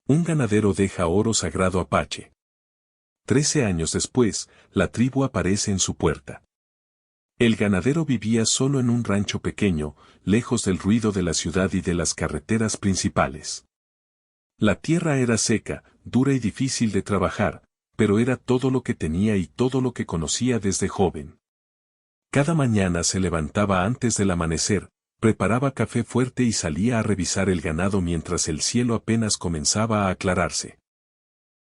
Un ganadero deja oro sagrado Apache. 13 años después, la tribu aparece en su puerta. El ganadero vivía solo en un rancho pequeño, lejos del ruido de la ciudad y de las carreteras principales. La tierra era seca, dura y difícil de trabajar, pero era todo lo que tenía y todo lo que conocía desde joven. Cada mañana se levantaba antes del amanecer, preparaba café fuerte y salía a revisar el ganado mientras el cielo apenas comenzaba a aclararse.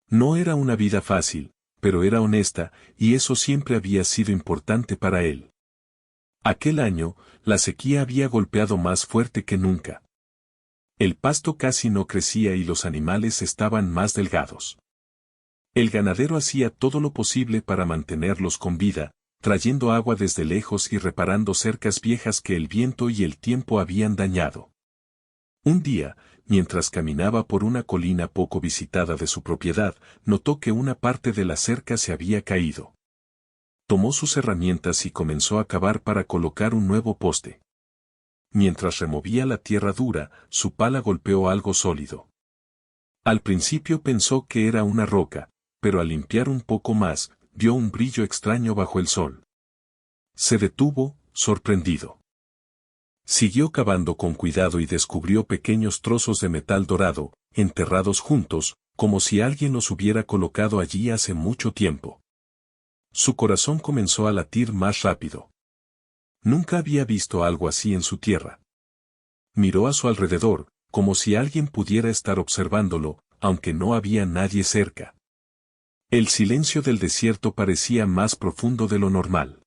No era una vida fácil, pero era honesta, y eso siempre había sido importante para él. Aquel año, la sequía había golpeado más fuerte que nunca. El pasto casi no crecía y los animales estaban más delgados. El ganadero hacía todo lo posible para mantenerlos con vida, trayendo agua desde lejos y reparando cercas viejas que el viento y el tiempo habían dañado. Un día, mientras caminaba por una colina poco visitada de su propiedad, notó que una parte de la cerca se había caído. Tomó sus herramientas y comenzó a cavar para colocar un nuevo poste. Mientras removía la tierra dura, su pala golpeó algo sólido. Al principio pensó que era una roca, pero al limpiar un poco más, vio un brillo extraño bajo el sol. Se detuvo, sorprendido. Siguió cavando con cuidado y descubrió pequeños trozos de metal dorado, enterrados juntos, como si alguien los hubiera colocado allí hace mucho tiempo. Su corazón comenzó a latir más rápido. Nunca había visto algo así en su tierra. Miró a su alrededor, como si alguien pudiera estar observándolo, aunque no había nadie cerca. El silencio del desierto parecía más profundo de lo normal.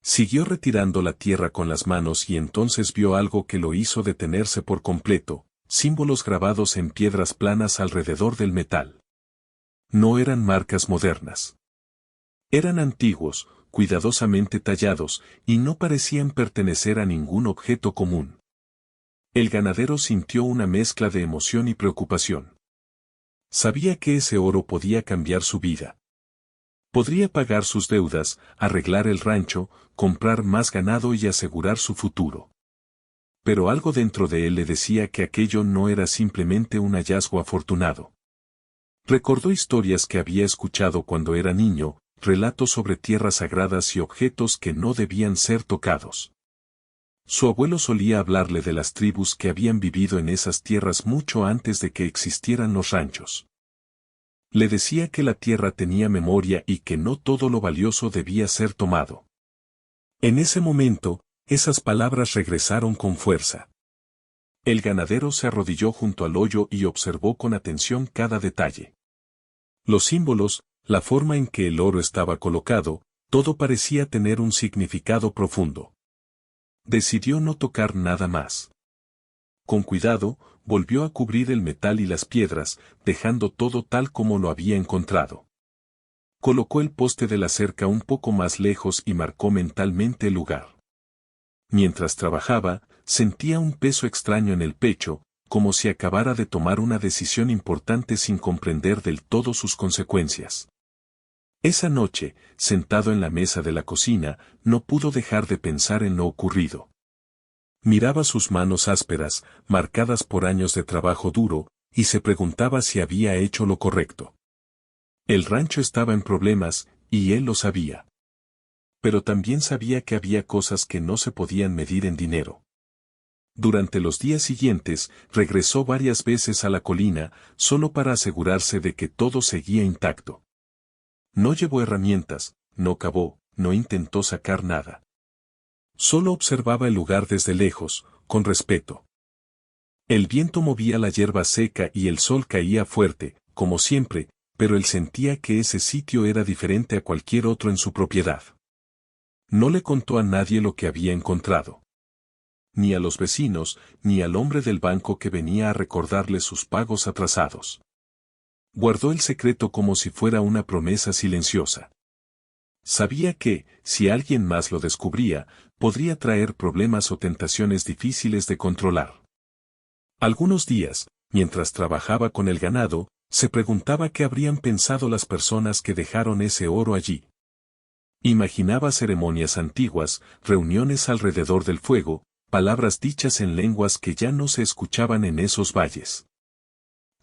Siguió retirando la tierra con las manos y entonces vio algo que lo hizo detenerse por completo, símbolos grabados en piedras planas alrededor del metal. No eran marcas modernas. Eran antiguos, cuidadosamente tallados, y no parecían pertenecer a ningún objeto común. El ganadero sintió una mezcla de emoción y preocupación. Sabía que ese oro podía cambiar su vida. Podría pagar sus deudas, arreglar el rancho, comprar más ganado y asegurar su futuro. Pero algo dentro de él le decía que aquello no era simplemente un hallazgo afortunado. Recordó historias que había escuchado cuando era niño, relatos sobre tierras sagradas y objetos que no debían ser tocados. Su abuelo solía hablarle de las tribus que habían vivido en esas tierras mucho antes de que existieran los ranchos. Le decía que la tierra tenía memoria y que no todo lo valioso debía ser tomado. En ese momento, esas palabras regresaron con fuerza. El ganadero se arrodilló junto al hoyo y observó con atención cada detalle. Los símbolos, la forma en que el oro estaba colocado, todo parecía tener un significado profundo. Decidió no tocar nada más. Con cuidado, volvió a cubrir el metal y las piedras, dejando todo tal como lo había encontrado. Colocó el poste de la cerca un poco más lejos y marcó mentalmente el lugar. Mientras trabajaba, sentía un peso extraño en el pecho, como si acabara de tomar una decisión importante sin comprender del todo sus consecuencias. Esa noche, sentado en la mesa de la cocina, no pudo dejar de pensar en lo ocurrido. Miraba sus manos ásperas, marcadas por años de trabajo duro, y se preguntaba si había hecho lo correcto. El rancho estaba en problemas, y él lo sabía. Pero también sabía que había cosas que no se podían medir en dinero. Durante los días siguientes, regresó varias veces a la colina, solo para asegurarse de que todo seguía intacto. No llevó herramientas, no cavó, no intentó sacar nada. Solo observaba el lugar desde lejos, con respeto. El viento movía la hierba seca y el sol caía fuerte, como siempre, pero él sentía que ese sitio era diferente a cualquier otro en su propiedad. No le contó a nadie lo que había encontrado. Ni a los vecinos, ni al hombre del banco que venía a recordarle sus pagos atrasados. Guardó el secreto como si fuera una promesa silenciosa. Sabía que, si alguien más lo descubría, podría traer problemas o tentaciones difíciles de controlar. Algunos días, mientras trabajaba con el ganado, se preguntaba qué habrían pensado las personas que dejaron ese oro allí. Imaginaba ceremonias antiguas, reuniones alrededor del fuego, palabras dichas en lenguas que ya no se escuchaban en esos valles.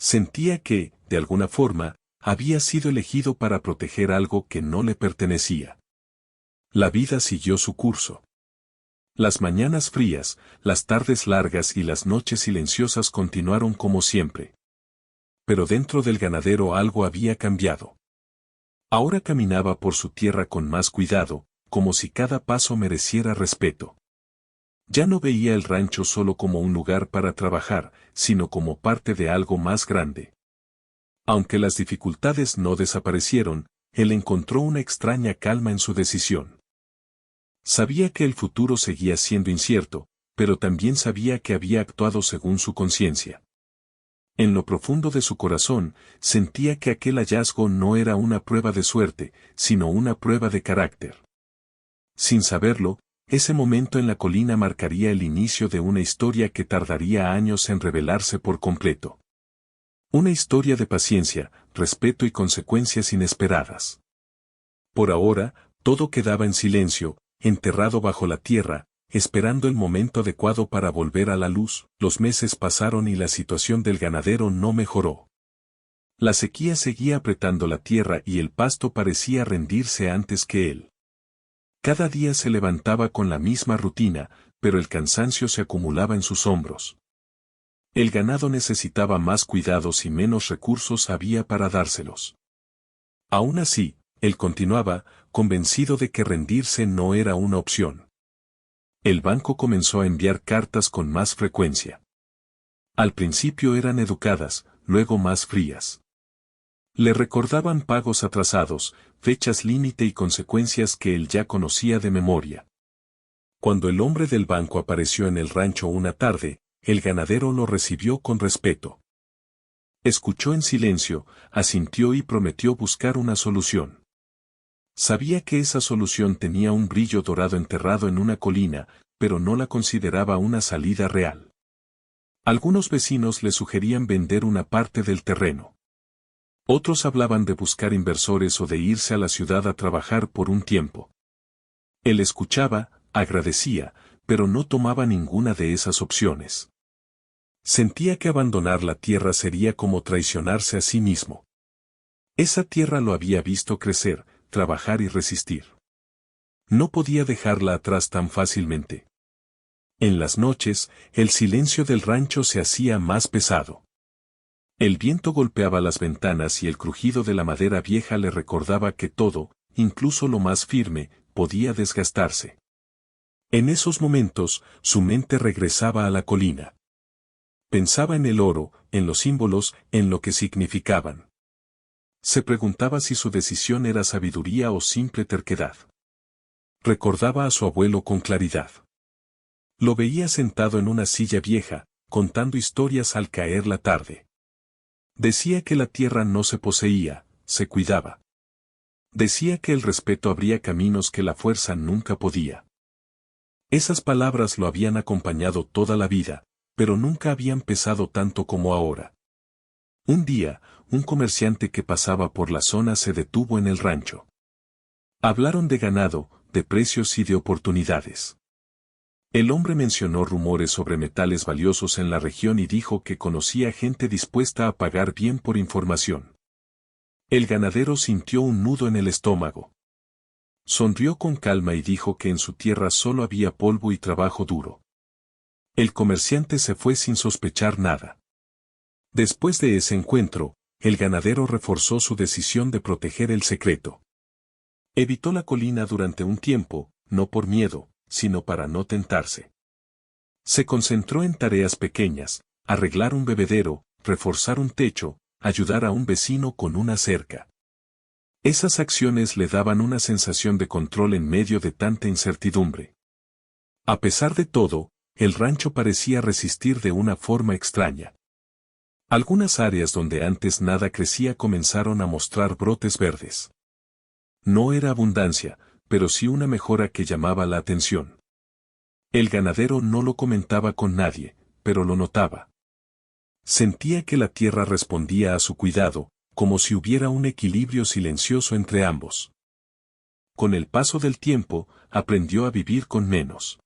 Sentía que, de alguna forma, había sido elegido para proteger algo que no le pertenecía. La vida siguió su curso. Las mañanas frías, las tardes largas y las noches silenciosas continuaron como siempre. Pero dentro del ganadero algo había cambiado. Ahora caminaba por su tierra con más cuidado, como si cada paso mereciera respeto. Ya no veía el rancho solo como un lugar para trabajar, sino como parte de algo más grande. Aunque las dificultades no desaparecieron, él encontró una extraña calma en su decisión. Sabía que el futuro seguía siendo incierto, pero también sabía que había actuado según su conciencia. En lo profundo de su corazón, sentía que aquel hallazgo no era una prueba de suerte, sino una prueba de carácter. Sin saberlo, ese momento en la colina marcaría el inicio de una historia que tardaría años en revelarse por completo. Una historia de paciencia, respeto y consecuencias inesperadas. Por ahora, todo quedaba en silencio, enterrado bajo la tierra, esperando el momento adecuado para volver a la luz. Los meses pasaron y la situación del ganadero no mejoró. La sequía seguía apretando la tierra y el pasto parecía rendirse antes que él. Cada día se levantaba con la misma rutina, pero el cansancio se acumulaba en sus hombros. El ganado necesitaba más cuidados y menos recursos había para dárselos. Aún así, él continuaba, convencido de que rendirse no era una opción. El banco comenzó a enviar cartas con más frecuencia. Al principio eran educadas, luego más frías. Le recordaban pagos atrasados, fechas límite y consecuencias que él ya conocía de memoria. Cuando el hombre del banco apareció en el rancho una tarde, el ganadero lo recibió con respeto. Escuchó en silencio, asintió y prometió buscar una solución. Sabía que esa solución tenía un brillo dorado enterrado en una colina, pero no la consideraba una salida real. Algunos vecinos le sugerían vender una parte del terreno. Otros hablaban de buscar inversores o de irse a la ciudad a trabajar por un tiempo. Él escuchaba, agradecía, pero no tomaba ninguna de esas opciones. Sentía que abandonar la tierra sería como traicionarse a sí mismo. Esa tierra lo había visto crecer, trabajar y resistir. No podía dejarla atrás tan fácilmente. En las noches, el silencio del rancho se hacía más pesado. El viento golpeaba las ventanas y el crujido de la madera vieja le recordaba que todo, incluso lo más firme, podía desgastarse. En esos momentos, su mente regresaba a la colina. Pensaba en el oro, en los símbolos, en lo que significaban. Se preguntaba si su decisión era sabiduría o simple terquedad. Recordaba a su abuelo con claridad. Lo veía sentado en una silla vieja, contando historias al caer la tarde. Decía que la tierra no se poseía, se cuidaba. Decía que el respeto abría caminos que la fuerza nunca podía. Esas palabras lo habían acompañado toda la vida, pero nunca habían pesado tanto como ahora. Un día, un comerciante que pasaba por la zona se detuvo en el rancho. Hablaron de ganado, de precios y de oportunidades. El hombre mencionó rumores sobre metales valiosos en la región y dijo que conocía gente dispuesta a pagar bien por información. El ganadero sintió un nudo en el estómago. Sonrió con calma y dijo que en su tierra solo había polvo y trabajo duro. El comerciante se fue sin sospechar nada. Después de ese encuentro, el ganadero reforzó su decisión de proteger el secreto. Evitó la colina durante un tiempo, no por miedo, sino para no tentarse. Se concentró en tareas pequeñas, arreglar un bebedero, reforzar un techo, ayudar a un vecino con una cerca. Esas acciones le daban una sensación de control en medio de tanta incertidumbre. A pesar de todo, el rancho parecía resistir de una forma extraña. Algunas áreas donde antes nada crecía comenzaron a mostrar brotes verdes. No era abundancia, pero sí una mejora que llamaba la atención. El ganadero no lo comentaba con nadie, pero lo notaba. Sentía que la tierra respondía a su cuidado, como si hubiera un equilibrio silencioso entre ambos. Con el paso del tiempo, aprendió a vivir con menos.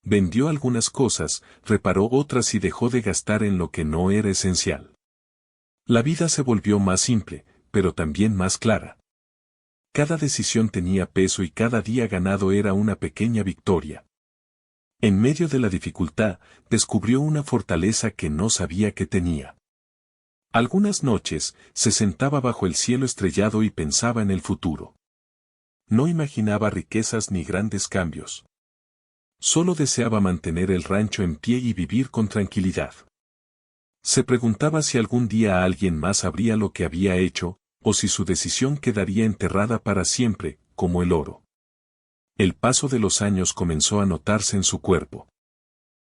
Vendió algunas cosas, reparó otras y dejó de gastar en lo que no era esencial. La vida se volvió más simple, pero también más clara. Cada decisión tenía peso y cada día ganado era una pequeña victoria. En medio de la dificultad, descubrió una fortaleza que no sabía que tenía. Algunas noches, se sentaba bajo el cielo estrellado y pensaba en el futuro. No imaginaba riquezas ni grandes cambios. Solo deseaba mantener el rancho en pie y vivir con tranquilidad. Se preguntaba si algún día alguien más sabría lo que había hecho, o si su decisión quedaría enterrada para siempre, como el oro. El paso de los años comenzó a notarse en su cuerpo.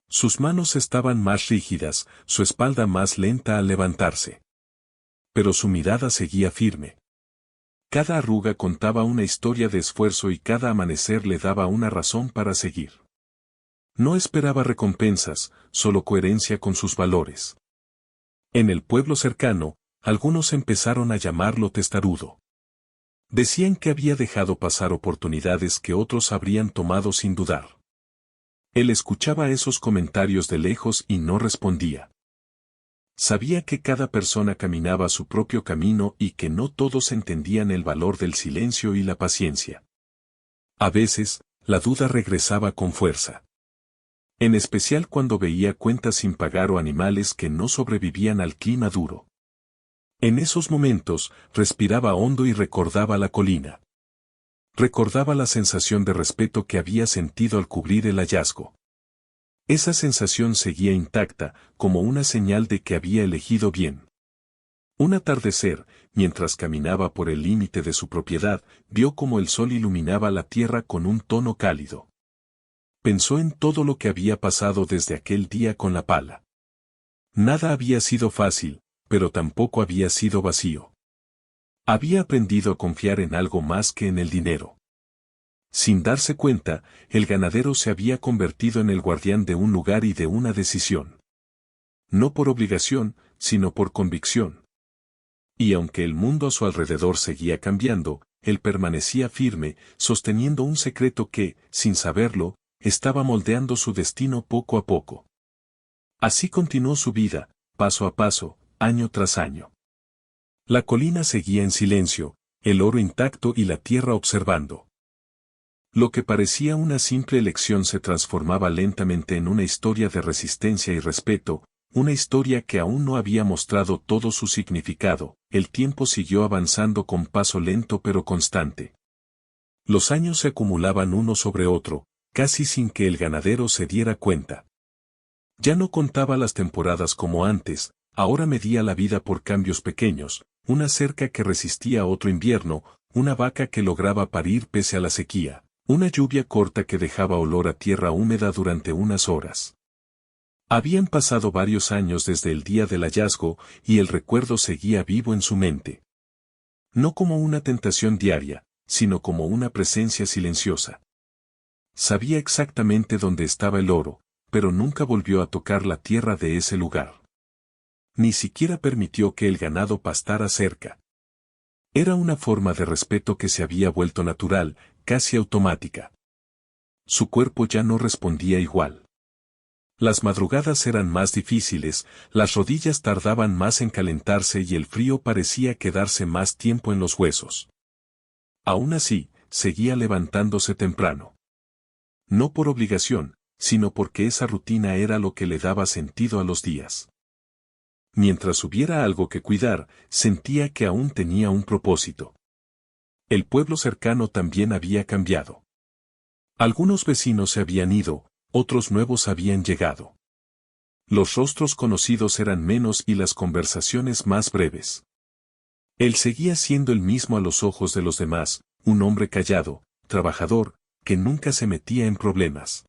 Sus manos estaban más rígidas, su espalda más lenta al levantarse. Pero su mirada seguía firme. Cada arruga contaba una historia de esfuerzo y cada amanecer le daba una razón para seguir. No esperaba recompensas, solo coherencia con sus valores. En el pueblo cercano, algunos empezaron a llamarlo testarudo. Decían que había dejado pasar oportunidades que otros habrían tomado sin dudar. Él escuchaba esos comentarios de lejos y no respondía. Sabía que cada persona caminaba su propio camino y que no todos entendían el valor del silencio y la paciencia. A veces, la duda regresaba con fuerza. En especial cuando veía cuentas sin pagar o animales que no sobrevivían al clima duro. En esos momentos, respiraba hondo y recordaba la colina. Recordaba la sensación de respeto que había sentido al cubrir el hallazgo. Esa sensación seguía intacta, como una señal de que había elegido bien. Un atardecer, mientras caminaba por el límite de su propiedad, vio como el sol iluminaba la tierra con un tono cálido. Pensó en todo lo que había pasado desde aquel día con la pala. Nada había sido fácil, pero tampoco había sido vacío. Había aprendido a confiar en algo más que en el dinero. Sin darse cuenta, el ganadero se había convertido en el guardián de un lugar y de una decisión. No por obligación, sino por convicción. Y aunque el mundo a su alrededor seguía cambiando, él permanecía firme, sosteniendo un secreto que, sin saberlo, estaba moldeando su destino poco a poco. Así continuó su vida, paso a paso, año tras año. La colina seguía en silencio, el oro intacto y la tierra observando. Lo que parecía una simple elección se transformaba lentamente en una historia de resistencia y respeto, una historia que aún no había mostrado todo su significado. El tiempo siguió avanzando con paso lento pero constante. Los años se acumulaban uno sobre otro, casi sin que el ganadero se diera cuenta. Ya no contaba las temporadas como antes, ahora medía la vida por cambios pequeños, una cerca que resistía a otro invierno, una vaca que lograba parir pese a la sequía, una lluvia corta que dejaba olor a tierra húmeda durante unas horas. Habían pasado varios años desde el día del hallazgo y el recuerdo seguía vivo en su mente. No como una tentación diaria, sino como una presencia silenciosa. Sabía exactamente dónde estaba el oro, pero nunca volvió a tocar la tierra de ese lugar. Ni siquiera permitió que el ganado pastara cerca. Era una forma de respeto que se había vuelto natural, casi automática. Su cuerpo ya no respondía igual. Las madrugadas eran más difíciles, las rodillas tardaban más en calentarse y el frío parecía quedarse más tiempo en los huesos. Aún así, seguía levantándose temprano. No por obligación, sino porque esa rutina era lo que le daba sentido a los días. Mientras hubiera algo que cuidar, sentía que aún tenía un propósito. El pueblo cercano también había cambiado. Algunos vecinos se habían ido, otros nuevos habían llegado. Los rostros conocidos eran menos y las conversaciones más breves. Él seguía siendo el mismo a los ojos de los demás, un hombre callado, trabajador, que nunca se metía en problemas.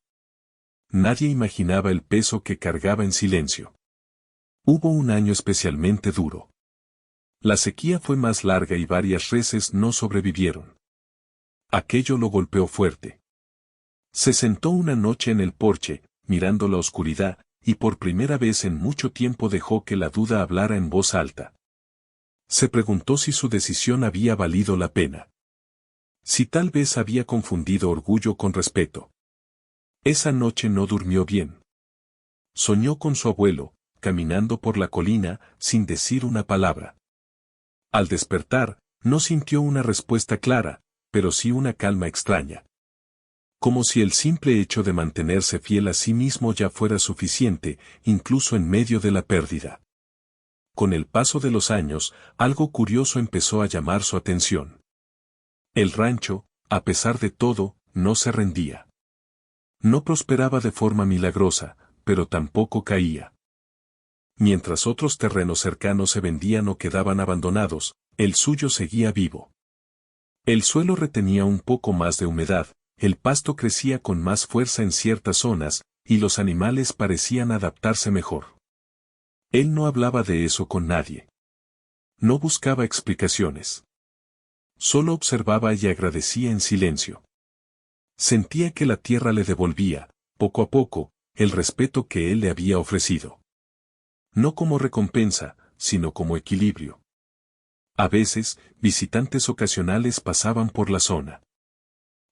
Nadie imaginaba el peso que cargaba en silencio. Hubo un año especialmente duro. La sequía fue más larga y varias reses no sobrevivieron. Aquello lo golpeó fuerte. Se sentó una noche en el porche, mirando la oscuridad, y por primera vez en mucho tiempo dejó que la duda hablara en voz alta. Se preguntó si su decisión había valido la pena. Si tal vez había confundido orgullo con respeto. Esa noche no durmió bien. Soñó con su abuelo, caminando por la colina, sin decir una palabra. Al despertar, no sintió una respuesta clara, pero sí una calma extraña. Como si el simple hecho de mantenerse fiel a sí mismo ya fuera suficiente, incluso en medio de la pérdida. Con el paso de los años, algo curioso empezó a llamar su atención. El rancho, a pesar de todo, no se rendía. No prosperaba de forma milagrosa, pero tampoco caía. Mientras otros terrenos cercanos se vendían o quedaban abandonados, el suyo seguía vivo. El suelo retenía un poco más de humedad, el pasto crecía con más fuerza en ciertas zonas, y los animales parecían adaptarse mejor. Él no hablaba de eso con nadie. No buscaba explicaciones. Solo observaba y agradecía en silencio. Sentía que la tierra le devolvía, poco a poco, el respeto que él le había ofrecido. No como recompensa, sino como equilibrio. A veces, visitantes ocasionales pasaban por la zona.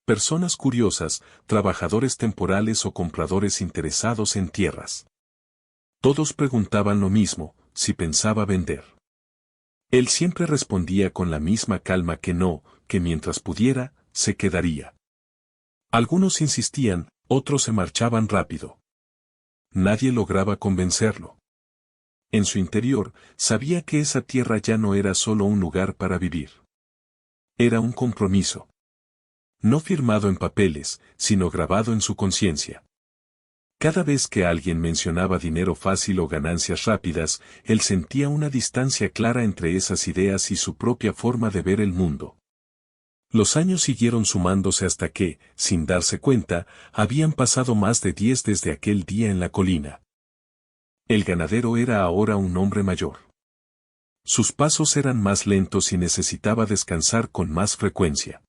Personas curiosas, trabajadores temporales o compradores interesados en tierras. Todos preguntaban lo mismo, si pensaba vender. Él siempre respondía con la misma calma que no, que mientras pudiera, se quedaría. Algunos insistían, otros se marchaban rápido. Nadie lograba convencerlo. En su interior, sabía que esa tierra ya no era solo un lugar para vivir. Era un compromiso. No firmado en papeles, sino grabado en su conciencia. Cada vez que alguien mencionaba dinero fácil o ganancias rápidas, él sentía una distancia clara entre esas ideas y su propia forma de ver el mundo. Los años siguieron sumándose hasta que, sin darse cuenta, habían pasado más de 10 desde aquel día en la colina. El ganadero era ahora un hombre mayor. Sus pasos eran más lentos y necesitaba descansar con más frecuencia.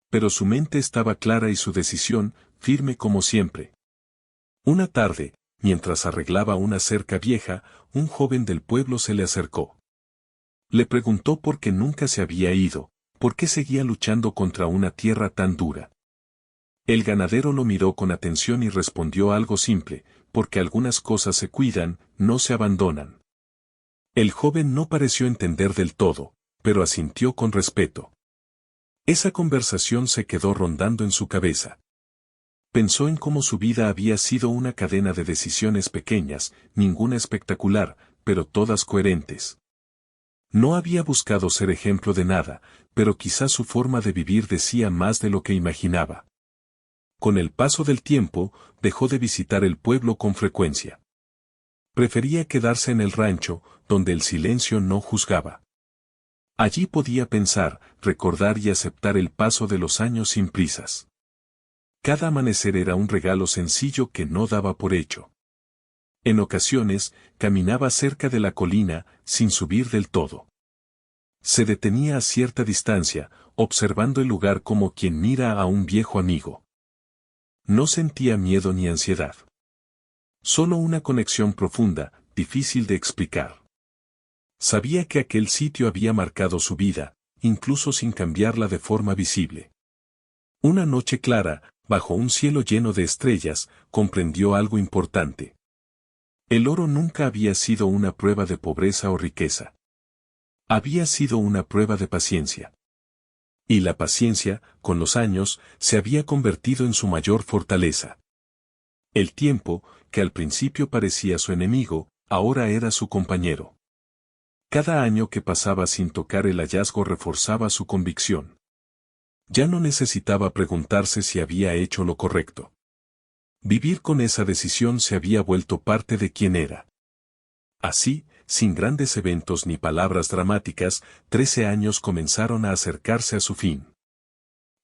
Pero su mente estaba clara y su decisión, firme como siempre. Una tarde, mientras arreglaba una cerca vieja, un joven del pueblo se le acercó. Le preguntó por qué nunca se había ido, por qué seguía luchando contra una tierra tan dura. El ganadero lo miró con atención y respondió algo simple, porque algunas cosas se cuidan, no se abandonan. El joven no pareció entender del todo, pero asintió con respeto. Esa conversación se quedó rondando en su cabeza. Pensó en cómo su vida había sido una cadena de decisiones pequeñas, ninguna espectacular, pero todas coherentes. No había buscado ser ejemplo de nada, pero quizás su forma de vivir decía más de lo que imaginaba. Con el paso del tiempo, dejó de visitar el pueblo con frecuencia. Prefería quedarse en el rancho, donde el silencio no juzgaba. Allí podía pensar, recordar y aceptar el paso de los años sin prisas. Cada amanecer era un regalo sencillo que no daba por hecho. En ocasiones, caminaba cerca de la colina, sin subir del todo. Se detenía a cierta distancia, observando el lugar como quien mira a un viejo amigo. No sentía miedo ni ansiedad. Solo una conexión profunda, difícil de explicar. Sabía que aquel sitio había marcado su vida, incluso sin cambiarla de forma visible. Una noche clara, bajo un cielo lleno de estrellas, comprendió algo importante. El oro nunca había sido una prueba de pobreza o riqueza. Había sido una prueba de paciencia. Y la paciencia, con los años, se había convertido en su mayor fortaleza. El tiempo, que al principio parecía su enemigo, ahora era su compañero. Cada año que pasaba sin tocar el hallazgo reforzaba su convicción. Ya no necesitaba preguntarse si había hecho lo correcto. Vivir con esa decisión se había vuelto parte de quien era. Así, sin grandes eventos ni palabras dramáticas, 13 años comenzaron a acercarse a su fin.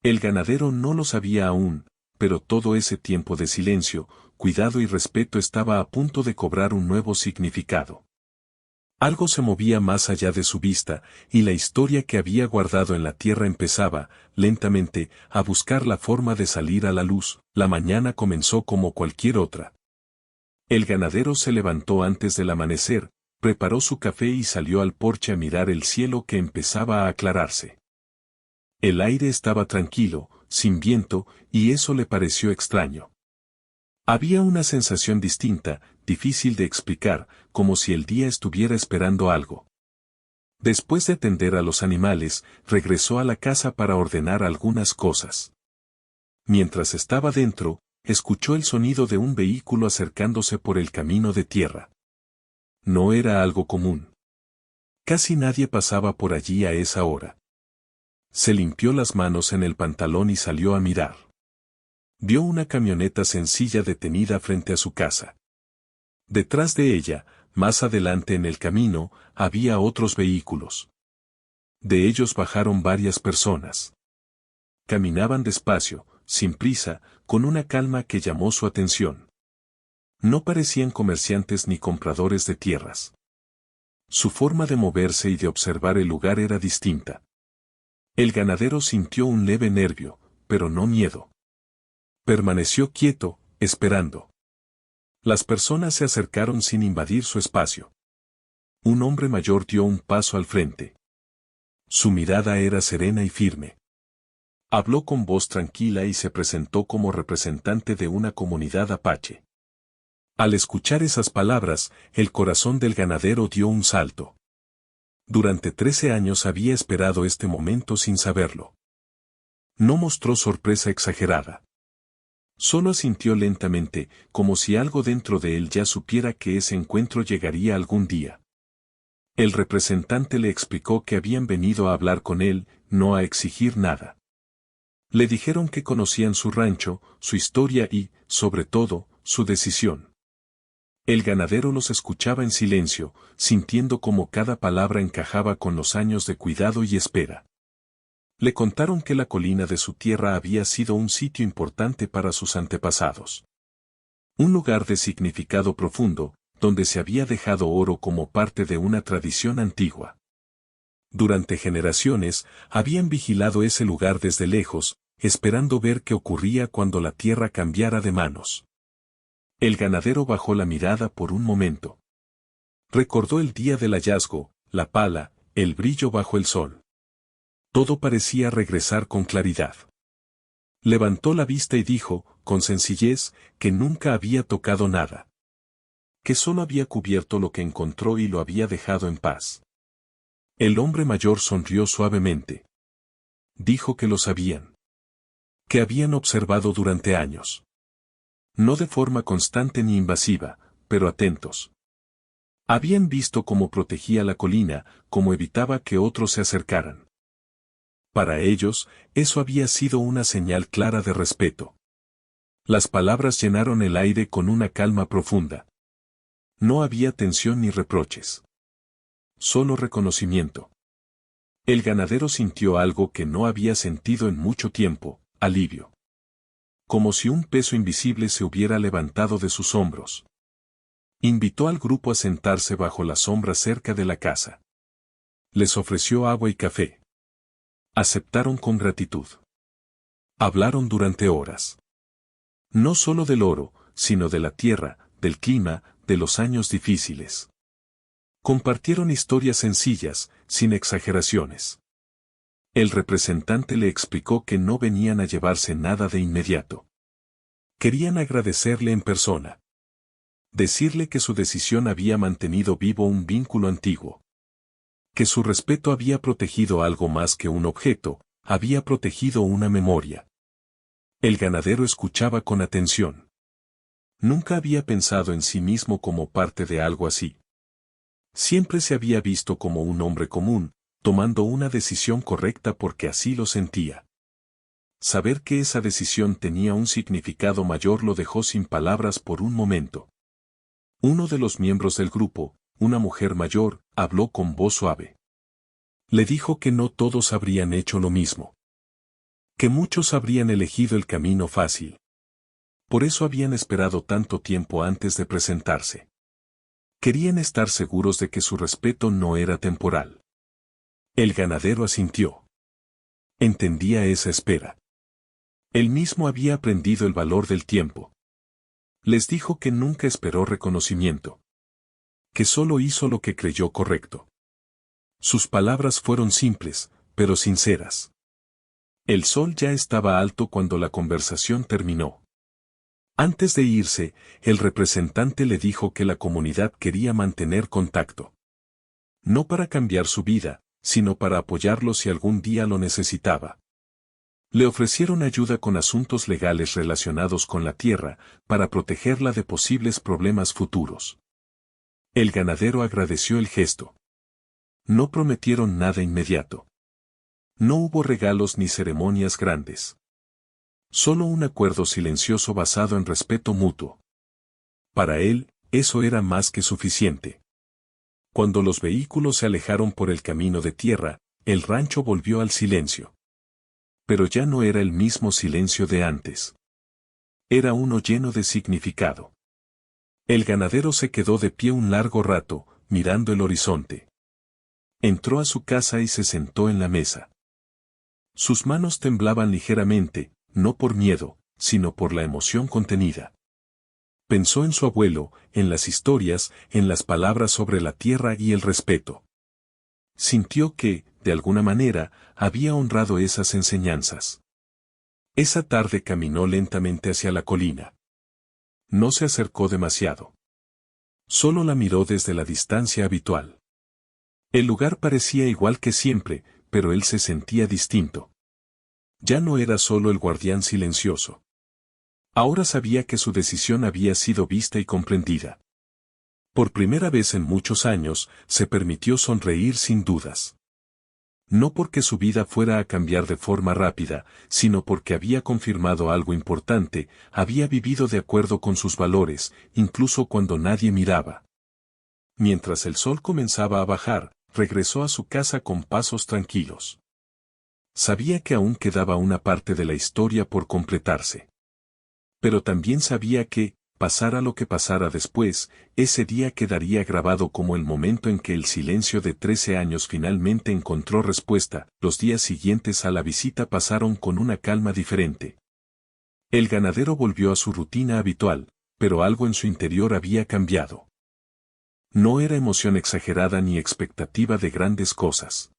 El ganadero no lo sabía aún, pero todo ese tiempo de silencio, cuidado y respeto estaba a punto de cobrar un nuevo significado. Algo se movía más allá de su vista, y la historia que había guardado en la tierra empezaba, lentamente, a buscar la forma de salir a la luz. La mañana comenzó como cualquier otra. El ganadero se levantó antes del amanecer, preparó su café y salió al porche a mirar el cielo que empezaba a aclararse. El aire estaba tranquilo, sin viento, y eso le pareció extraño. Había una sensación distinta, difícil de explicar, como si el día estuviera esperando algo. Después de atender a los animales, regresó a la casa para ordenar algunas cosas. Mientras estaba dentro, escuchó el sonido de un vehículo acercándose por el camino de tierra. No era algo común. Casi nadie pasaba por allí a esa hora. Se limpió las manos en el pantalón y salió a mirar. Vio una camioneta sencilla detenida frente a su casa. Detrás de ella, más adelante en el camino, había otros vehículos. De ellos bajaron varias personas. Caminaban despacio, sin prisa, con una calma que llamó su atención. No parecían comerciantes ni compradores de tierras. Su forma de moverse y de observar el lugar era distinta. El ganadero sintió un leve nervio, pero no miedo. Permaneció quieto, esperando. Las personas se acercaron sin invadir su espacio. Un hombre mayor dio un paso al frente. Su mirada era serena y firme. Habló con voz tranquila y se presentó como representante de una comunidad apache. Al escuchar esas palabras, el corazón del ganadero dio un salto. Durante 13 años había esperado este momento sin saberlo. No mostró sorpresa exagerada. Solo asintió lentamente, como si algo dentro de él ya supiera que ese encuentro llegaría algún día. El representante le explicó que habían venido a hablar con él, no a exigir nada. Le dijeron que conocían su rancho, su historia y, sobre todo, su decisión. El ganadero los escuchaba en silencio, sintiendo cómo cada palabra encajaba con los años de cuidado y espera. Le contaron que la colina de su tierra había sido un sitio importante para sus antepasados. Un lugar de significado profundo, donde se había dejado oro como parte de una tradición antigua. Durante generaciones, habían vigilado ese lugar desde lejos, esperando ver qué ocurría cuando la tierra cambiara de manos. El ganadero bajó la mirada por un momento. Recordó el día del hallazgo, la pala, el brillo bajo el sol. Todo parecía regresar con claridad. Levantó la vista y dijo, con sencillez, que nunca había tocado nada. Que solo había cubierto lo que encontró y lo había dejado en paz. El hombre mayor sonrió suavemente. Dijo que lo sabían. Que habían observado durante años. No de forma constante ni invasiva, pero atentos. Habían visto cómo protegía la colina, cómo evitaba que otros se acercaran. Para ellos, eso había sido una señal clara de respeto. Las palabras llenaron el aire con una calma profunda. No había tensión ni reproches. Solo reconocimiento. El ganadero sintió algo que no había sentido en mucho tiempo, alivio. Como si un peso invisible se hubiera levantado de sus hombros. Invitó al grupo a sentarse bajo la sombra cerca de la casa. Les ofreció agua y café. Aceptaron con gratitud. Hablaron durante horas. No solo del oro, sino de la tierra, del clima, de los años difíciles. Compartieron historias sencillas, sin exageraciones. El representante le explicó que no venían a llevarse nada de inmediato. Querían agradecerle en persona. Decirle que su decisión había mantenido vivo un vínculo antiguo. Que su respeto había protegido algo más que un objeto, había protegido una memoria. El ganadero escuchaba con atención. Nunca había pensado en sí mismo como parte de algo así. Siempre se había visto como un hombre común, tomando una decisión correcta porque así lo sentía. Saber que esa decisión tenía un significado mayor lo dejó sin palabras por un momento. Uno de los miembros del grupo, una mujer mayor, habló con voz suave. Le dijo que no todos habrían hecho lo mismo. Que muchos habrían elegido el camino fácil. Por eso habían esperado tanto tiempo antes de presentarse. Querían estar seguros de que su respeto no era temporal. El ganadero asintió. Entendía esa espera. Él mismo había aprendido el valor del tiempo. Les dijo que nunca esperó reconocimiento. Que solo hizo lo que creyó correcto. Sus palabras fueron simples, pero sinceras. El sol ya estaba alto cuando la conversación terminó. Antes de irse, el representante le dijo que la comunidad quería mantener contacto. No para cambiar su vida, sino para apoyarlo si algún día lo necesitaba. Le ofrecieron ayuda con asuntos legales relacionados con la tierra, para protegerla de posibles problemas futuros. El ganadero agradeció el gesto. No prometieron nada inmediato. No hubo regalos ni ceremonias grandes. Solo un acuerdo silencioso basado en respeto mutuo. Para él, eso era más que suficiente. Cuando los vehículos se alejaron por el camino de tierra, el rancho volvió al silencio. Pero ya no era el mismo silencio de antes. Era uno lleno de significado. El ganadero se quedó de pie un largo rato, mirando el horizonte. Entró a su casa y se sentó en la mesa. Sus manos temblaban ligeramente, no por miedo, sino por la emoción contenida. Pensó en su abuelo, en las historias, en las palabras sobre la tierra y el respeto. Sintió que, de alguna manera, había honrado esas enseñanzas. Esa tarde caminó lentamente hacia la colina. No se acercó demasiado. Solo la miró desde la distancia habitual. El lugar parecía igual que siempre, pero él se sentía distinto. Ya no era solo el guardián silencioso. Ahora sabía que su decisión había sido vista y comprendida. Por primera vez en muchos años, se permitió sonreír sin dudas. No porque su vida fuera a cambiar de forma rápida, sino porque había confirmado algo importante, había vivido de acuerdo con sus valores, incluso cuando nadie miraba. Mientras el sol comenzaba a bajar, regresó a su casa con pasos tranquilos. Sabía que aún quedaba una parte de la historia por completarse. Pero también sabía que, pasara lo que pasara después, ese día quedaría grabado como el momento en que el silencio de 13 años finalmente encontró respuesta. Los días siguientes a la visita pasaron con una calma diferente. El ganadero volvió a su rutina habitual, pero algo en su interior había cambiado. No era emoción exagerada ni expectativa de grandes cosas.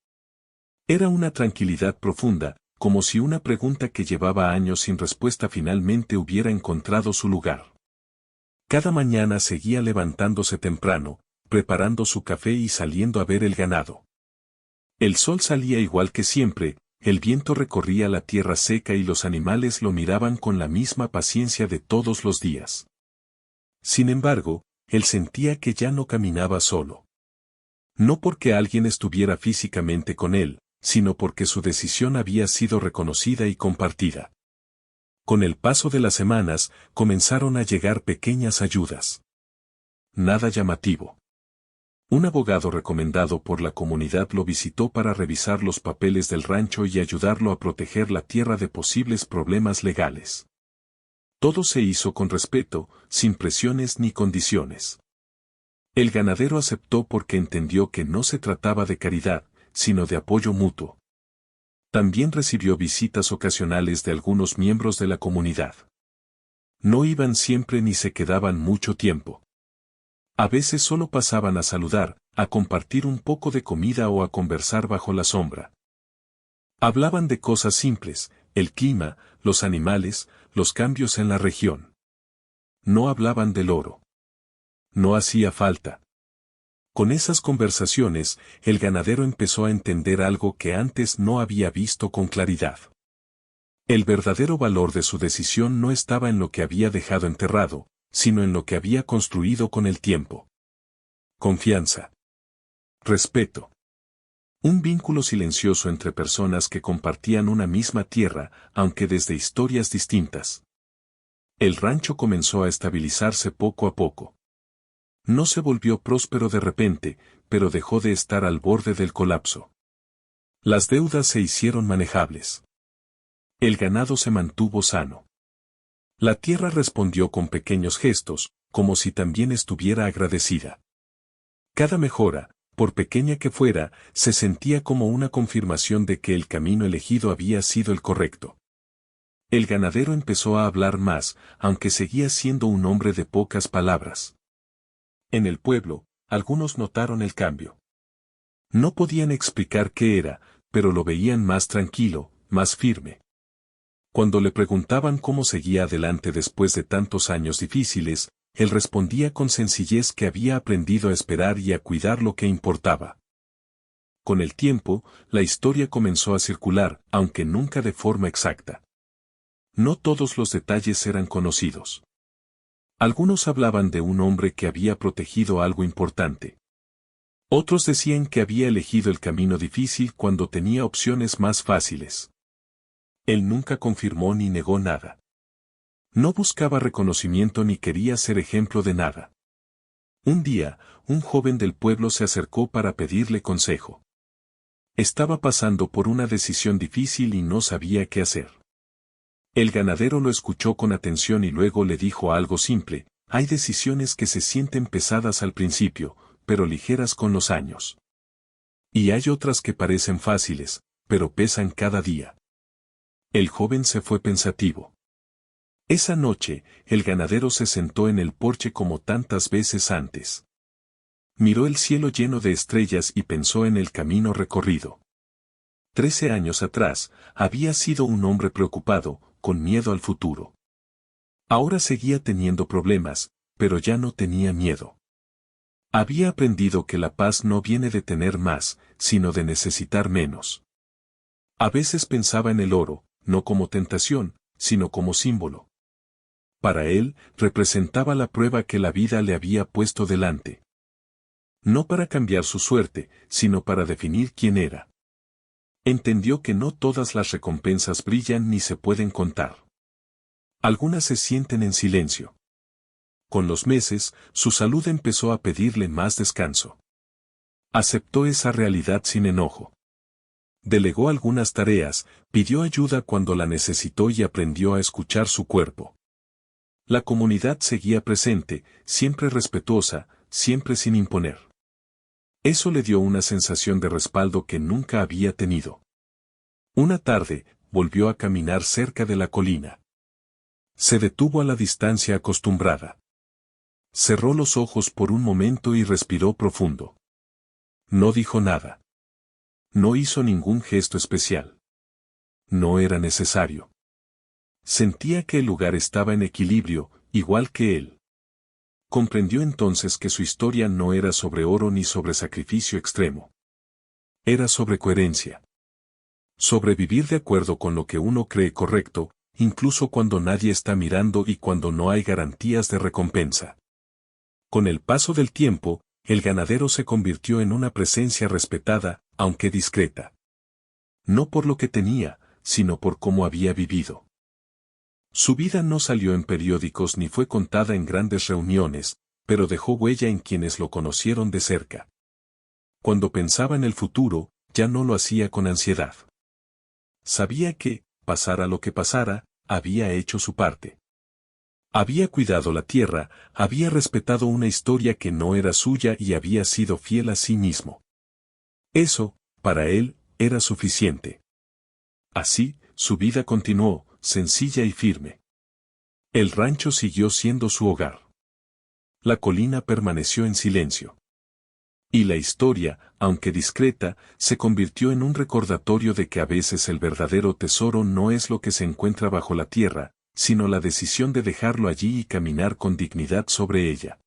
Era una tranquilidad profunda, como si una pregunta que llevaba años sin respuesta finalmente hubiera encontrado su lugar. Cada mañana seguía levantándose temprano, preparando su café y saliendo a ver el ganado. El sol salía igual que siempre, el viento recorría la tierra seca y los animales lo miraban con la misma paciencia de todos los días. Sin embargo, él sentía que ya no caminaba solo. No porque alguien estuviera físicamente con él, sino porque su decisión había sido reconocida y compartida. Con el paso de las semanas, comenzaron a llegar pequeñas ayudas. Nada llamativo. Un abogado recomendado por la comunidad lo visitó para revisar los papeles del rancho y ayudarlo a proteger la tierra de posibles problemas legales. Todo se hizo con respeto, sin presiones ni condiciones. El ganadero aceptó porque entendió que no se trataba de caridad, sino de apoyo mutuo. También recibió visitas ocasionales de algunos miembros de la comunidad. No iban siempre ni se quedaban mucho tiempo. A veces solo pasaban a saludar, a compartir un poco de comida o a conversar bajo la sombra. Hablaban de cosas simples, el clima, los animales, los cambios en la región. No hablaban del oro. No hacía falta. Con esas conversaciones, el ganadero empezó a entender algo que antes no había visto con claridad. El verdadero valor de su decisión no estaba en lo que había dejado enterrado, sino en lo que había construido con el tiempo. Confianza. Respeto. Un vínculo silencioso entre personas que compartían una misma tierra, aunque desde historias distintas. El rancho comenzó a estabilizarse poco a poco. No se volvió próspero de repente, pero dejó de estar al borde del colapso. Las deudas se hicieron manejables. El ganado se mantuvo sano. La tierra respondió con pequeños gestos, como si también estuviera agradecida. Cada mejora, por pequeña que fuera, se sentía como una confirmación de que el camino elegido había sido el correcto. El ganadero empezó a hablar más, aunque seguía siendo un hombre de pocas palabras. En el pueblo, algunos notaron el cambio. No podían explicar qué era, pero lo veían más tranquilo, más firme. Cuando le preguntaban cómo seguía adelante después de tantos años difíciles, él respondía con sencillez que había aprendido a esperar y a cuidar lo que importaba. Con el tiempo, la historia comenzó a circular, aunque nunca de forma exacta. No todos los detalles eran conocidos. Algunos hablaban de un hombre que había protegido algo importante. Otros decían que había elegido el camino difícil cuando tenía opciones más fáciles. Él nunca confirmó ni negó nada. No buscaba reconocimiento ni quería ser ejemplo de nada. Un día, un joven del pueblo se acercó para pedirle consejo. Estaba pasando por una decisión difícil y no sabía qué hacer. El ganadero lo escuchó con atención y luego le dijo algo simple: hay decisiones que se sienten pesadas al principio, pero ligeras con los años. Y hay otras que parecen fáciles, pero pesan cada día. El joven se fue pensativo. Esa noche, el ganadero se sentó en el porche como tantas veces antes. Miró el cielo lleno de estrellas y pensó en el camino recorrido. 13 años atrás, había sido un hombre preocupado, con miedo al futuro. Ahora seguía teniendo problemas, pero ya no tenía miedo. Había aprendido que la paz no viene de tener más, sino de necesitar menos. A veces pensaba en el oro, no como tentación, sino como símbolo. Para él, representaba la prueba que la vida le había puesto delante. No para cambiar su suerte, sino para definir quién era. Entendió que no todas las recompensas brillan ni se pueden contar. Algunas se sienten en silencio. Con los meses, su salud empezó a pedirle más descanso. Aceptó esa realidad sin enojo. Delegó algunas tareas, pidió ayuda cuando la necesitó y aprendió a escuchar su cuerpo. La comunidad seguía presente, siempre respetuosa, siempre sin imponer. Eso le dio una sensación de respaldo que nunca había tenido. Una tarde, volvió a caminar cerca de la colina. Se detuvo a la distancia acostumbrada. Cerró los ojos por un momento y respiró profundo. No dijo nada. No hizo ningún gesto especial. No era necesario. Sentía que el lugar estaba en equilibrio, igual que él. Comprendió entonces que su historia no era sobre oro ni sobre sacrificio extremo. Era sobre coherencia. Sobre vivir de acuerdo con lo que uno cree correcto, incluso cuando nadie está mirando y cuando no hay garantías de recompensa. Con el paso del tiempo, el ganadero se convirtió en una presencia respetada, aunque discreta. No por lo que tenía, sino por cómo había vivido. Su vida no salió en periódicos ni fue contada en grandes reuniones, pero dejó huella en quienes lo conocieron de cerca. Cuando pensaba en el futuro, ya no lo hacía con ansiedad. Sabía que, pasara lo que pasara, había hecho su parte. Había cuidado la tierra, había respetado una historia que no era suya y había sido fiel a sí mismo. Eso, para él, era suficiente. Así, su vida continuó, sencilla y firme. El rancho siguió siendo su hogar. La colina permaneció en silencio. Y la historia, aunque discreta, se convirtió en un recordatorio de que a veces el verdadero tesoro no es lo que se encuentra bajo la tierra, sino la decisión de dejarlo allí y caminar con dignidad sobre ella.